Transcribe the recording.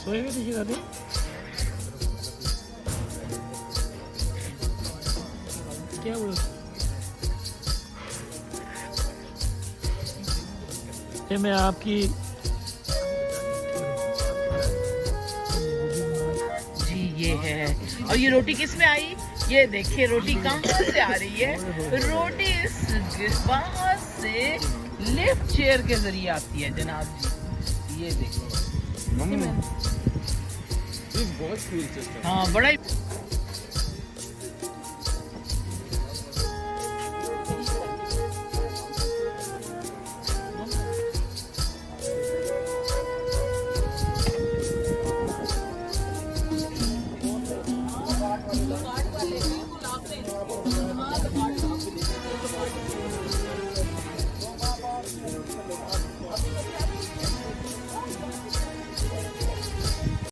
सोए हुए थे दादी? क्या हुआ? ये मैं आपकी जी ये है। और ये रोटी किस में आई? ये देखिए रोटी कहाँ से आ रही है। रोटी इस बाहर से लिफ्ट चेयर के जरिए आती है जनाब जी। ये देखिए बहुत कूल सिस्टम। हाँ बड़ा ही